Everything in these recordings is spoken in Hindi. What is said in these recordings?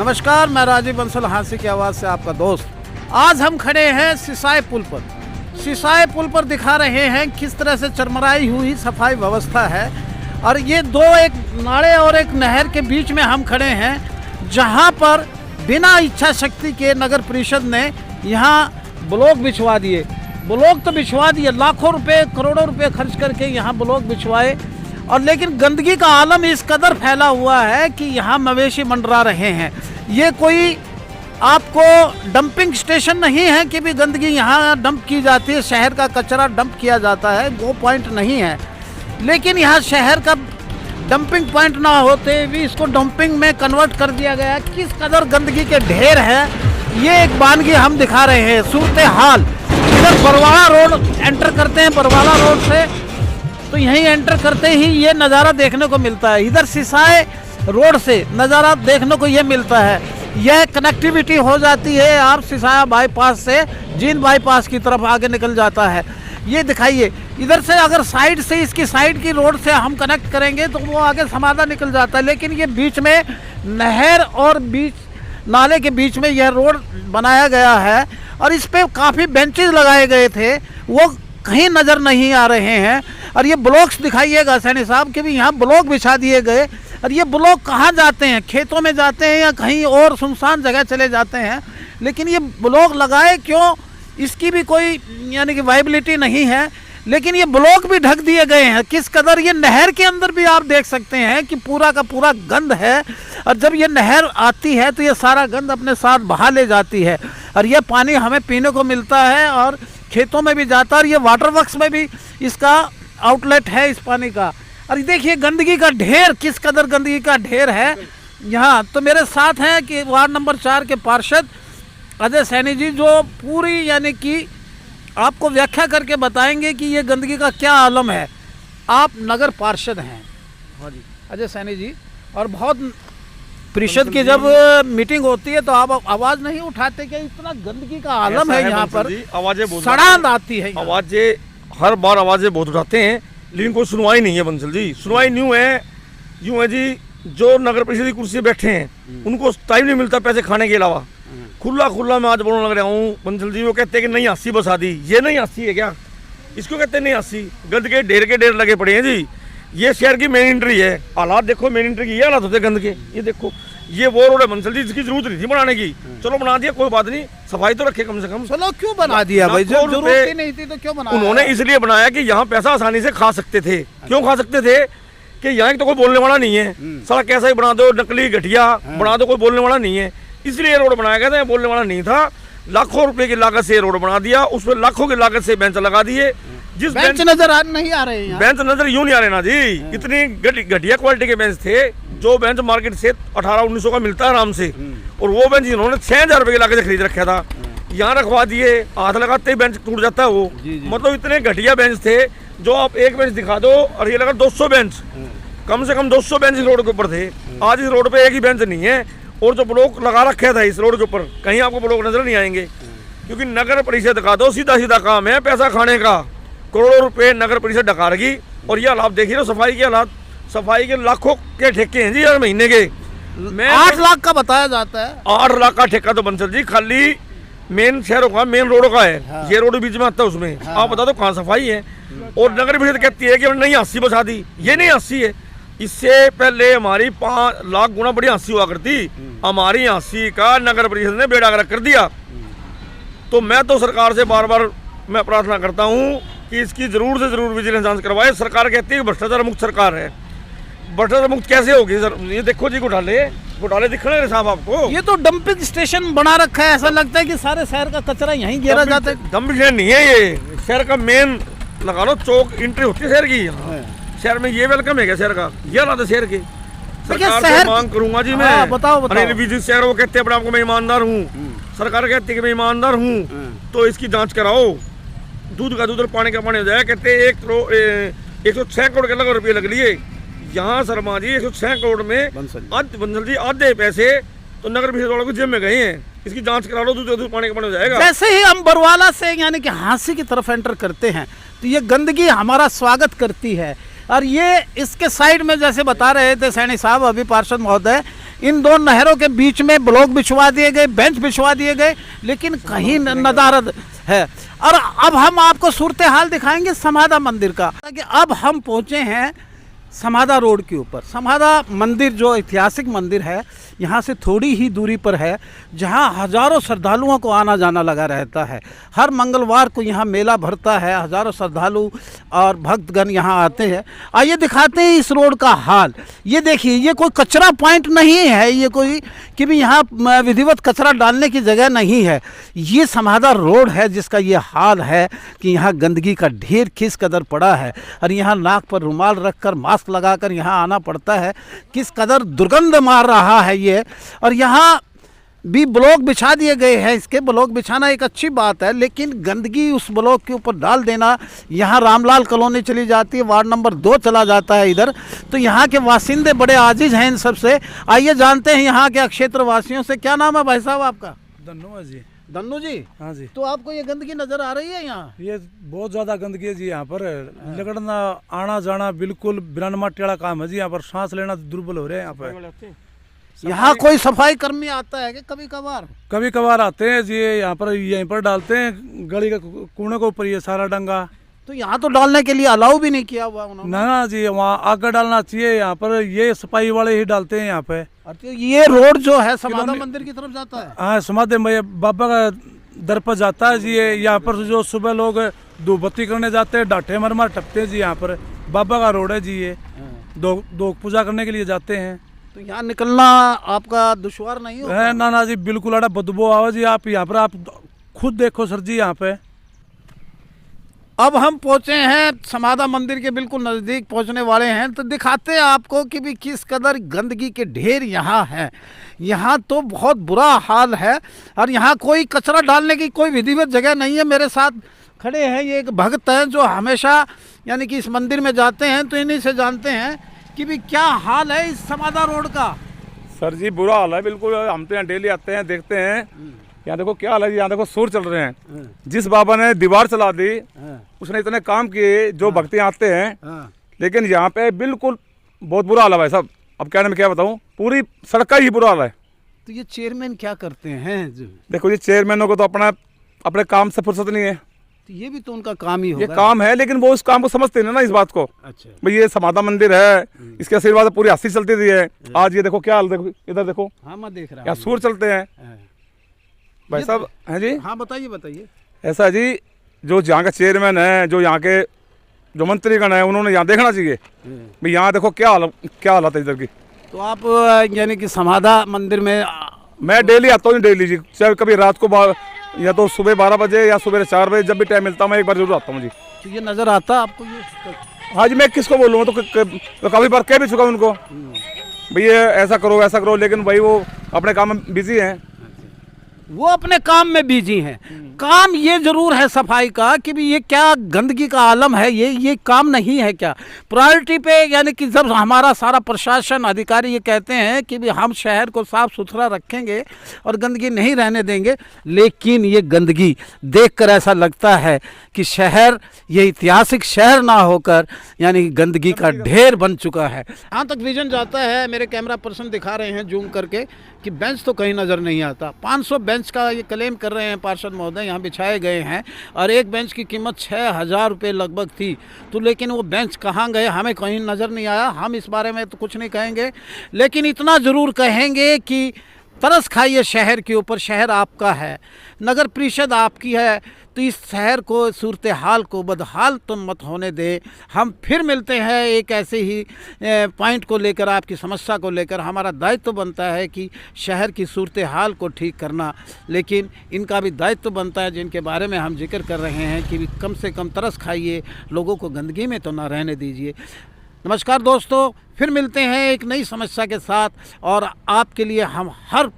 नमस्कार, मैं राजीव बंसल, हांसी की आवाज़ से आपका दोस्त। आज हम खड़े हैं सिसाई पुल पर। सिसाई पुल पर दिखा रहे हैं किस तरह से चरमराई हुई सफाई व्यवस्था है। और ये दो, एक नाले और एक नहर के बीच में हम खड़े हैं, जहां पर बिना इच्छा शक्ति के नगर परिषद ने यहाँ ब्लॉक बिछवा दिए। ब्लॉक तो बिछवा दिए, लाखों रुपए करोड़ों रुपए खर्च करके यहाँ ब्लॉक बिछवाए, और लेकिन गंदगी का आलम इस कदर फैला हुआ है कि यहाँ मवेशी मंडरा रहे हैं। ये कोई आपको डंपिंग स्टेशन नहीं है कि भी गंदगी यहाँ डंप की जाती है, शहर का कचरा डंप किया जाता है, वो पॉइंट नहीं है। लेकिन यहाँ शहर का डंपिंग पॉइंट ना होते भी इसको डंपिंग में कन्वर्ट कर दिया गया। किस कदर गंदगी के ढेर है, ये एक बानगी हम दिखा रहे हैं। सूरत हाल इधर बरवाला रोड एंटर करते हैं, बरवाला रोड से तो यहीं एंटर करते ही ये नज़ारा देखने को मिलता है। इधर सिसाई रोड से नज़ारा देखने को ये मिलता है। यह कनेक्टिविटी हो जाती है आप सिसाई बाईपास से जींद बाईपास की तरफ आगे निकल जाता है। ये दिखाइए, इधर से अगर साइड से इसकी साइड की रोड से हम कनेक्ट करेंगे तो वो आगे समादा निकल जाता है। लेकिन ये बीच में नहर और बीच नाले के बीच में यह रोड बनाया गया है और इस पे काफ़ी बेंचेस लगाए गए थे, वो कहीं नज़र नहीं आ रहे हैं। और ये ब्लॉक्स दिखाइएगा सैनी साहब के भी यहाँ ब्लॉक बिछा दिए गए। और ये ब्लॉक कहाँ जाते हैं, खेतों में जाते हैं या कहीं और सुनसान जगह चले जाते हैं। लेकिन ये ब्लॉक लगाए क्यों, इसकी भी कोई यानी कि वाइबिलिटी नहीं है। लेकिन ये ब्लॉक भी ढक दिए गए हैं। किस कदर ये नहर के अंदर भी आप देख सकते हैं कि पूरा का पूरा गंद है। और जब ये नहर आती है तो ये सारा गंद अपने साथ बहा ले जाती है और ये पानी हमें पीने को मिलता है और खेतों में भी जाता है। और ये वाटर वर्क्स में भी इसका आउटलेट है इस पानी का। और देखिए गंदगी का ढेर, किस कदर गंदगी का ढेर है यहाँ। तो मेरे साथ हैं कि वार्ड नंबर 4 के पार्षद अजय सैनी जी, जो पूरी यानी कि आपको व्याख्या करके बताएंगे कि ये गंदगी का क्या आलम है। आप नगर पार्षद हैं। हाँ जी अजय सैनी जी, और बहुत परिषद की जब मीटिंग होती है तो आप आवाज नहीं उठाते कि इतना गंदगी का आलम है यहाँ पर, आवाजें सड़ांध आती है। आवाजें हर बार आवाजें बहुत उठाते हैं लेकिन कोई सुनवाई नहीं है बंसल जी। सुनवाई यूँ है जी, जो नगर परिषद की कुर्सी बैठे हैं उनको टाइम नहीं मिलता पैसे खाने के अलावा। खुला मैं आज बोलने लग रहा हूँ बंसल जी, वो कहते हैं कि नहीं 80 बसा दी। ये नहीं 80 है क्या, इसको कहते हैं नहीं 80। गंद के ढेर लगे पड़े हैं जी। ये शहर की मेन एंट्री है। हालात देखो, मेन एंट्री की ये हालात होते गंद के। ये देखो, ये वो रोड है बंसल जी, इसकी जरूरत नहीं थी बनाने की। चलो बना दिया, कोई बात नहीं, सफाई तो रखे कम से कम। चलो क्यों बना दिया भाई, जब जरूरत ही नहीं थी तो क्यों बनाया? उन्होंने इसलिए बनाया कि यहाँ पैसा आसानी से खा सकते थे। क्यों खा सकते थे कि यहाँ तो कोई बोलने वाला नहीं है। सड़क कैसा ही बना दो, नकली घटिया बना दो, कोई बोलने वाला नहीं है, इसलिए रोड बनाया गया था। बोलने वाला नहीं था। लाखों रुपए की लागत से रोड बना दिया, उसमें लाखों की लागत से बेंच लगा दिए। जिस बेंच नजर नहीं आ रहे हैं, बेंच नजर यूं नहीं आ रहे ना जी। इतनी घटिया क्वालिटी के बेंच थे, जो बेंच मार्केट से 1800-1900 का मिलता है आराम से, और वो बेंच इन्होंने 6000 रुपए की लागत से खरीद रखा था। यहाँ रखवा दिए, हाथ लगाते ही बेंच टूट जाता है वो। मतलब इतने घटिया बेंच थे, जो आप एक बेंच दिखा दो और ये लगा 200 बेंच, कम से कम 200 बेंच इस रोड के ऊपर थे। आज इस रोड पे एक ही बेंच नहीं है। और जो ब्लॉक लगा रखा था इस रोड के ऊपर, कहीं आपको ब्लॉक नजर नहीं आएंगे, क्योंकि नगर परिषद का तो सीधा काम है पैसा खाने का। करोड़ों रुपए नगर परिषद डकारेगी। और ये हालात देखिए ना, सफाई के हालात, सफाई के लाखों के ठेके हैं जी हर महीने के। 8 लाख का बताया जाता है। 8 लाख का ठेका तो बंसल जी खाली मेन शहरों का, मेन रोडों का है। हाँ। ये रोड बीच में आता है, उसमें आप बता दो कहाँ सफाई है। और नगर परिषद कहती है कि नहीं 80 बसा दी। ये नहीं 80 है, इससे पहले हमारी 5 लाख गुना बड़ी 80 हुआ करती। हमारी 80 का नगर परिषद ने बेड़ा गर्क कर दिया। तो मैं तो सरकार से बार बार मैं प्रार्थना करता हूँ कि इसकी जरूर से जरूर विजिलेंस जांच करवाए। सरकार कहती है कि भ्रष्टाचार मुक्त सरकार है। भ्रष्टाचार मुक्त कैसे होगी सर? ये देखो जी, घोटाले दिख रहे हैं साहब आपको। ये तो डंपिंग स्टेशन बना रखा है, ऐसा लगता है कि सारे शहर का कचरा यहीं गिरा जाता है। डंपिंग स्टेशन नहीं है, ये शहर का मेन लगा लो, चौक एंट्री होती है शहर की। शहर में ये वेलकम है क्या शहर का? ये हालात है शहर के। सरकार से मांग करूंगा जी मैं। बताओ। शहर वो कहते हैं अपने आपको मैं ईमानदार हूँ, सरकार कहती है कि मैं ईमानदार हूँ, तो इसकी जांच कराओ। दूध का दूध और पानी का पानी हो जाए। कहते हैं 106 करोड़ के लगभग रुपये लग लिए। यहाँ शर्मा जी 106 करोड़ में बंसल जी आधे पैसे तो नगर परिषद वालों को जेब में गए हैं। इसकी जांच करा लो, दूध पानी का पानी हो जाएगा। जैसे ही हम बरवाला से यानी कि हांसी की तरफ एंटर करते हैं तो ये गंदगी हमारा स्वागत करती है। और ये इसके साइड में जैसे बता रहे थे सैनी साहब अभी पार्षद महोदय इन दो नहरों के बीच में ब्लॉक बिछवा दिए गए, बेंच बिछवा दिए गए, लेकिन कहीं नदारद है। और अब हम आपको सूरत हाल दिखाएंगे समाधा मंदिर का। अब हम पहुंचे हैं समाधा रोड के ऊपर। समाधा मंदिर जो ऐतिहासिक मंदिर है, यहाँ से थोड़ी ही दूरी पर है, जहाँ हज़ारों श्रद्धालुओं को आना जाना लगा रहता है। हर मंगलवार को यहाँ मेला भरता है, हज़ारों श्रद्धालु और भक्तगण यहाँ आते हैं। आइए दिखाते हैं इस रोड का हाल। ये देखिए, ये कोई कचरा पॉइंट नहीं है, ये कोई कि भी यहाँ विधिवत कचरा डालने की जगह नहीं है। ये समाधा रोड है जिसका ये हाल है कि यहाँ गंदगी का ढेर किस कदर पड़ा है, और यहाँ नाक पर रुमाल रखकर, मास्क लगाकर यहाँ आना पड़ता है। किस कदर दुर्गंध मार रहा है ये। और यहाँ भी ब्लॉक बिछा दिए गए हैं। इसके ब्लॉक बिछाना एक अच्छी बात है, लेकिन गंदगी उस ब्लॉक के ऊपर डाल देना, यहाँ रामलाल कॉलोनी चली जाती है, वार्ड नंबर 2 चला जाता है इधर। तो यहाँ के वासिंदे बड़े आजिज हैं इन सब से। आइए जानते हैं यहाँ के क्षेत्र वासियों से। क्या नाम है भाई साहब आपका? धन्यवाद जी। दन्नू जी, हाँ जी। तो आपको ये गंदगी नजर आ रही है यहाँ? ये बहुत ज्यादा गंदगी है जी। यहाँ पर लगड़ना आना जाना बिल्कुल बिरानमा टेढ़ा काम है जी। यहाँ पर सांस लेना दुर्बल हो रहे हैं। यहाँ पर यहाँ कोई सफाई कर्मी आता है कि कभी कभार आते हैं जी। यहाँ पर यहीं पर डालते हैं गली के कूड़े के ऊपर ये सारा डंगा। तो यहाँ तो डालने के लिए अलाउ भी नहीं किया हुआ उन्होंने। ना जी, वहाँ आगे डालना चाहिए। यहाँ पर ये सफाई वाले ही डालते हैं यहाँ पे। अच्छा, ये रोड जो है समाधा मंदिर की तरफ जाता है? हाँ, समाधि बाबा का दर पर जाता है जी। यहाँ पर जो सुबह लोग धूप बत्ती करने जाते हैं, डांठे मरमर टपते हैं जी। यहाँ पर बाबा का रोड है जी। ये दो पूजा करने के लिए जाते हैं। तो यहाँ निकलना आपका दुश्वार नहीं होता? है ना जी, बिल्कुल आड़ा बदबू आवे जी। आप यहाँ पर आप खुद देखो सर जी। यहाँ पे अब हम पहुंचे हैं समाधा मंदिर के बिल्कुल नज़दीक पहुंचने वाले हैं, तो दिखाते हैं आपको कि भी किस कदर गंदगी के ढेर यहाँ हैं। यहाँ तो बहुत बुरा हाल है, और यहाँ कोई कचरा डालने की कोई विधिवत जगह नहीं है। मेरे साथ खड़े हैं ये एक भक्त हैं जो हमेशा यानी कि इस मंदिर में जाते हैं, तो इन्हीं से जानते हैं कि भी क्या हाल है इस समाधा रोड का। सर जी बुरा हाल है बिल्कुल। हम तो यहाँ डेली आते हैं, देखते हैं। यहाँ देखो क्या हाल है। यहाँ देखो सूर चल रहे हैं। जिस बाबा ने दीवार चला दी, उसने इतने काम किए जो भक्ति आते हैं, लेकिन यहाँ पे बिल्कुल बहुत बुरा हाल है भाई साहब। अब क्या मैं क्या बताऊँ, पूरी सड़क का ही बुरा हाल है। तो ये चेयरमैन क्या करते हैं? देखो ये चेयरमैनों को तो अपने काम से फुर्सत नहीं है। तो ये भी तो उनका काम ही होगा। ये काम है, लेकिन वो उस काम को समझते नहीं ना, इस बात को। अच्छा भाई ये समाधा मंदिर है, इसके आशीर्वाद पूरी हस्ती चलती रही है। आज ये देखो क्या हाल, देखो इधर देखो। हाँ, मैं देख रहा हूँ। यहाँ सूर चलते हैं भाई साहब। है जी। हाँ बताइए। ऐसा जी, जो यहाँ का चेयरमैन है, जो यहाँ के जो मंत्रीगण है, उन्होंने यहाँ देखना चाहिए। भाई यहाँ देखो क्या हालत है इधर की। तो आप यानी कि समाधा मंदिर में मैं डेली आता हूँ, डेली जी। चाहे कभी रात को या तो सुबह 12 बजे या सुबह 4 बजे, जब भी टाइम मिलता है मैं एक बार जरूर आता हूँ जी। तो ये नज़र आता है आपको ये? हाँ जी, मैं किसको बोलूँ, तो काफ़ी बार कह भी चुका उनको भैया ऐसा करो, लेकिन भाई वो अपने काम में बिजी हैं। वो अपने काम में बिजी हैं। काम ये जरूर है सफाई का कि भी ये क्या गंदगी का आलम है, ये काम नहीं है क्या प्रायोरिटी पे। यानी कि जब हमारा सारा प्रशासन अधिकारी ये कहते हैं कि भी हम शहर को साफ सुथरा रखेंगे और गंदगी नहीं रहने देंगे, लेकिन ये गंदगी देखकर ऐसा लगता है कि शहर ये ऐतिहासिक शहर ना होकर यानी गंदगी का ढेर बन चुका है। यहाँ तक विजन जाता है, मेरे कैमरा पर्सन दिखा रहे हैं जूम करके कि बेंच तो कहीं नज़र नहीं आता। 500 बेंच का ये क्लेम कर रहे हैं पार्षद महोदय, यहाँ बिछाए गए हैं, और एक बेंच की कीमत 6,000 रुपये लगभग थी। तो लेकिन वो बेंच कहाँ गए हमें कहीं नज़र नहीं आया। हम इस बारे में तो कुछ नहीं कहेंगे, लेकिन इतना ज़रूर कहेंगे कि तरस खाइए शहर के ऊपर। शहर आपका है, नगर परिषद आपकी है, तो इस शहर को, सूरत हाल को बदहाल तो मत होने दे। हम फिर मिलते हैं एक ऐसे ही पॉइंट को लेकर, आपकी समस्या को लेकर। हमारा दायित्व तो बनता है कि शहर की सूरत हाल को ठीक करना, लेकिन इनका भी दायित्व तो बनता है जिनके बारे में हम जिक्र कर रहे हैं कि कम से कम तरस खाइए, लोगों को गंदगी में तो ना रहने दीजिए। नमस्कार दोस्तों, फिर मिलते हैं एक नई समस्या के साथ, और आपके लिए हम हर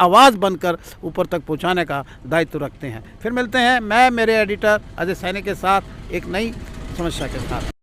आवाज़ बनकर ऊपर तक पहुंचाने का दायित्व रखते हैं। फिर मिलते हैं मैं मेरे एडिटर अजय सैनी के साथ एक नई समस्या के साथ।